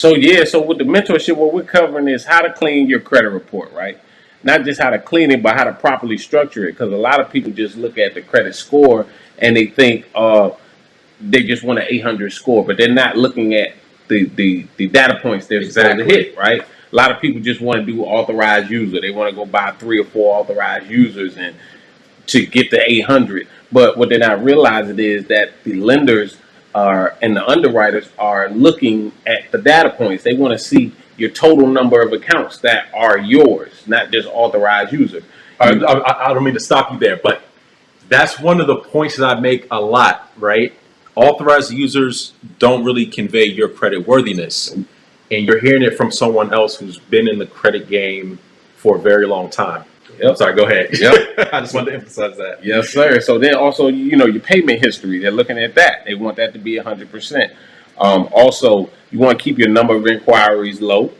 So yeah, so with the mentorship, what we're covering is how to clean your credit report, right? Not just how to clean it, but how to properly structure it. Because a lot of people just look at the credit score and they think they just want an 800 score, but they're not looking at the data points they're supposed to hit, right? A lot of people just want to do authorized user. They want to go buy 3 or 4 authorized users and to get the 800. But what they're not realizing is that the lenders are and the underwriters are looking at the data points. They want to see your total number of accounts that are yours, not just authorized users. I don't mean to stop you there, but that's one of the points that I make a lot, right? Authorized users don't really convey your credit worthiness. And you're hearing it from someone else who's been in the credit game for a very long time. Yep. Sorry, go ahead. Yep. I just wanted to emphasize that. Yes, sir. So then also, your payment history, they're looking at that. They want that to be 100%. Also, you want to keep your number of inquiries low.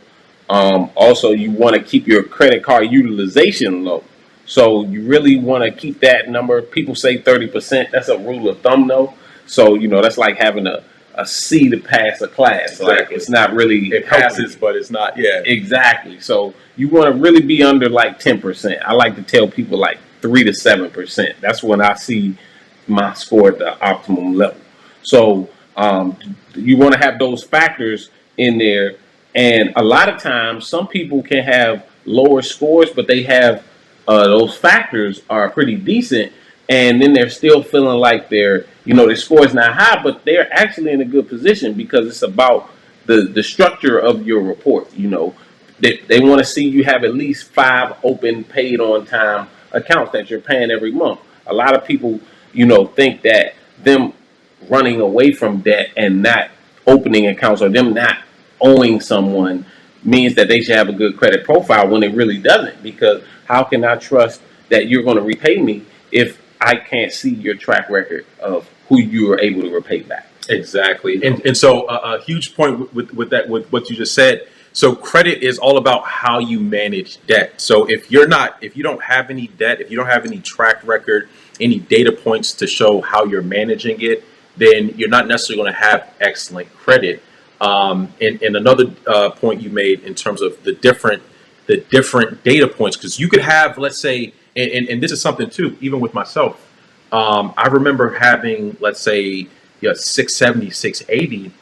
Also, you want to keep your credit card utilization low. So you really want to keep that number. People say 30%. That's a rule of thumb, though. So, that's like having a C to pass a class. Exactly. Like it's not really It passes, but it's not. Yeah. Exactly. So you want to really be under like 10%. I like to tell people like 3 to 7%. That's when I see my score at the optimum level. So you want to have those factors in there. And a lot of times, some people can have lower scores, but they have those factors are pretty decent. And then they're still feeling like their score is not high, but they're actually in a good position because it's about the structure of your report. They want to see you have at least 5 open paid on time accounts that you're paying every month. A lot of people, think that them running away from debt and not opening accounts or them not owing someone means that they should have a good credit profile when it really doesn't. Because how can I trust that you're going to repay me if I can't see your track record of who you are able to repay back? Exactly. And so a huge point with that, with what you just said. So credit is all about how you manage debt. So if you don't have any debt, if you don't have any track record, any data points to show how you're managing it, then you're not necessarily going to have excellent credit. And another point you made in terms of the different data points, because you could have, let's say, and this is something too, even with myself. I remember having, let's say, 670, 680,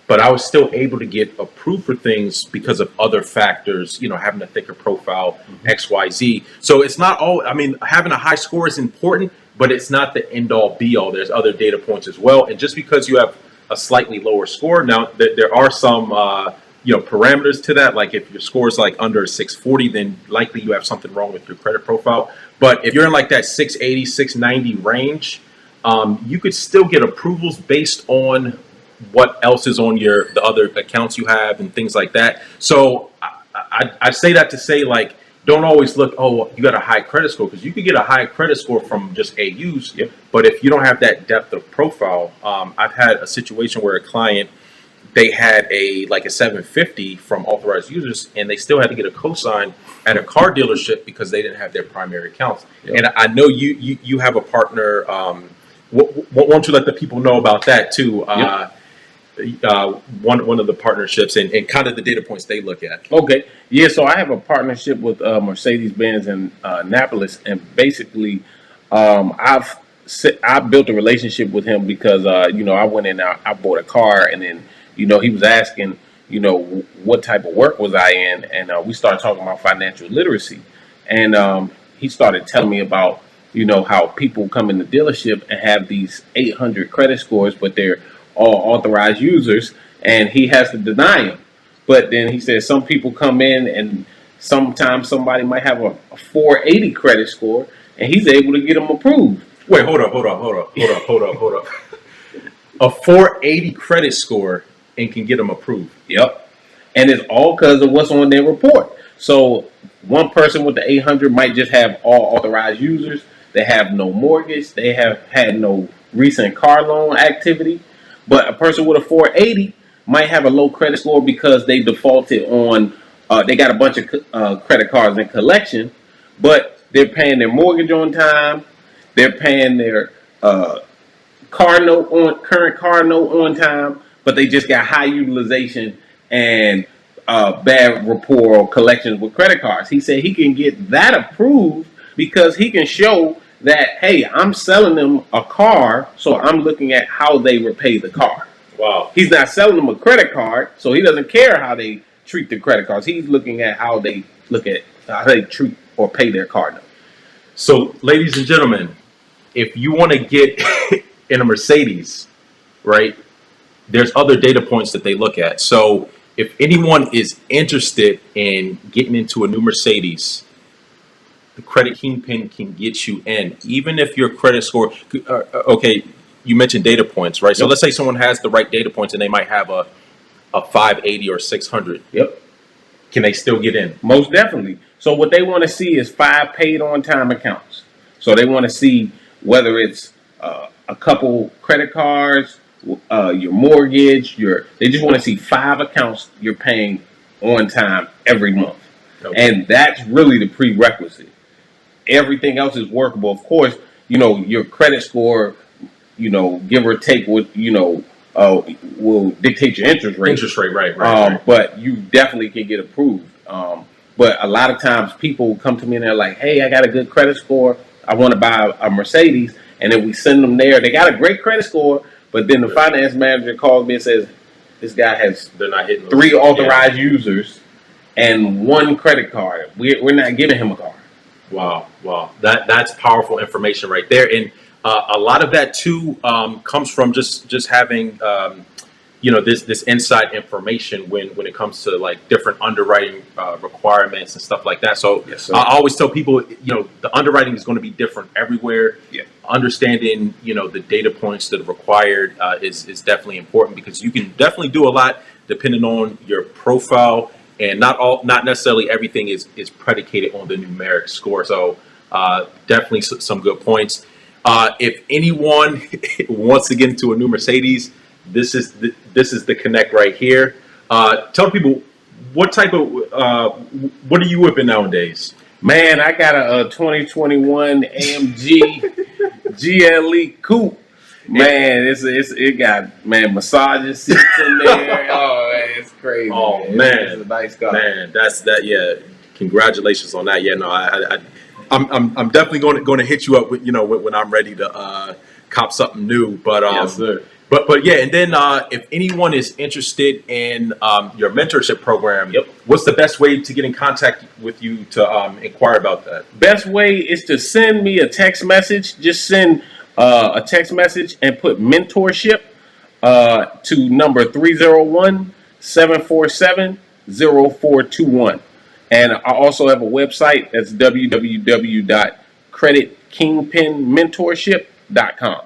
but I was still able to get approved for things because of other factors, having a thicker profile, XYZ. So it's not all, having a high score is important, but it's not the end all be all. There's other data points as well. And just because you have a slightly lower score, now there are some, parameters to that. Like if your score is like under 640, then likely you have something wrong with your credit profile. But if you're in like that 680, 690 range, you could still get approvals based on what else is on the other accounts you have and things like that. So I say that to say, like, don't always look, oh, you got a high credit score, because you could get a high credit score from just AUs. Yep. But if you don't have that depth of profile, I've had a situation where a client, they had a 750 from authorized users, and they still had to get a cosign at a car dealership because they didn't have their primary accounts. Yep. And I know you have a partner. Why don't you let the people know about that too? Yep. One of the partnerships and kind of the data points they look at. Okay. Yeah, so I have a partnership with Mercedes-Benz in Annapolis, and basically I built a relationship with him because I went in, I bought a car, and then he was asking what type of work was I in, and we started talking about financial literacy, and he started telling me about how people come in the dealership and have these 800 credit scores, but they're all authorized users, and he has to deny them. But then he said some people come in and sometimes somebody might have a 480 credit score, and he's able to get them approved. Wait, hold up. A 480 credit score and can get them approved. Yep. And it's all because of what's on their report. So one person with the 800 might just have all authorized users. They have no mortgage. They have had no recent car loan activity. But a person with a 480 might have a low credit score because they defaulted on, they got a bunch of credit cards in collection, but they're paying their mortgage on time. They're paying their current car note on time, but they just got high utilization and bad rapport or collections with credit cards. He said he can get that approved because he can show that, hey, I'm selling them a car, so I'm looking at how they repay the car. Wow. He's not selling them a credit card, so he doesn't care how they treat the credit cards. He's looking at how they treat or pay their card note. So, ladies and gentlemen, if you want to get in a Mercedes, right, there's other data points that they look at. So if anyone is interested in getting into a new Mercedes, the Credit Kingpin can get you in, even if your credit score, okay, you mentioned data points, right? So Yep. let's say someone has the right data points and they might have a 580 or 600. Yep. Can they still get in? Most definitely. So what they want to see is 5 paid on time accounts. So they want to see whether it's a couple credit cards, your mortgage, they just want to see 5 accounts you're paying on time every month. Okay. And that's really the prerequisite. Everything else is workable. Of course, your credit score, give or take what, will dictate your interest rate. Interest rate, right. But you definitely can get approved. But a lot of times people come to me and they're like, hey, I got a good credit score. I want to buy a Mercedes. And then we send them there. They got a great credit score. But then the finance manager calls me and says, this guy has They're not hitting 3 authorized users and 1 credit card. We're not giving him a car. Wow. That's powerful information right there. And a lot of that too comes from just having this inside information when it comes to like different underwriting requirements and stuff like that. So Yes, sir. I always tell people, the underwriting is going to be different everywhere. Yeah. Understanding, the data points that are required is definitely important, because you can definitely do a lot depending on your profile, and not necessarily everything is predicated on the numeric score. So definitely some good points. If anyone wants to get into a new Mercedes, this is the connect right here. Tell people what type of what are you whipping nowadays? Man, I got a 2021 AMG GLE coupe. Man, it got massaging seats in there. Oh, man, it's crazy. Oh man, man, it's a nice car. Man, that's that. Yeah, congratulations on that. Yeah, no, I'm definitely going to hit you up with when I'm ready to cop something new. But Yes, sir. But yeah, and then if anyone is interested in your mentorship program, Yep. What's the best way to get in contact with you to inquire about that? Best way is to send me a text message. Just send a text message and put mentorship to number 301-747-0421. And I also have a website that's www.creditkingpinmentorship.com.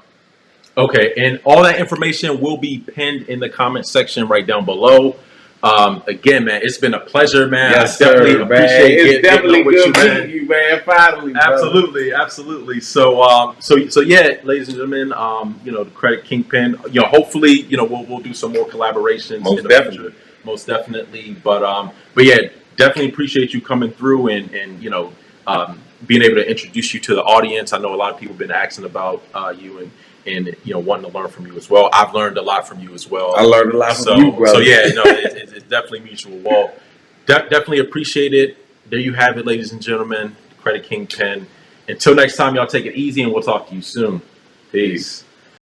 Okay, and all that information will be pinned in the comment section right down below. Again, man, it's been a pleasure, man. Yes, I definitely sir, appreciate man. It's definitely getting good with meeting you, man. Finally, Absolutely. So yeah, ladies and gentlemen, the Credit Kingpin. Hopefully, we'll do some more collaborations Most in the definitely. future. Most definitely. But yeah, definitely appreciate you coming through and being able to introduce you to the audience. I know a lot of people have been asking about you and wanting to learn from you as well. I've learned a lot from you as well. I learned a lot from you, brother. So yeah, no, it's definitely mutual. Well, definitely appreciate it. There you have it, ladies and gentlemen. Credit Kingpin. Until next time, y'all take it easy, and we'll talk to you soon. Peace.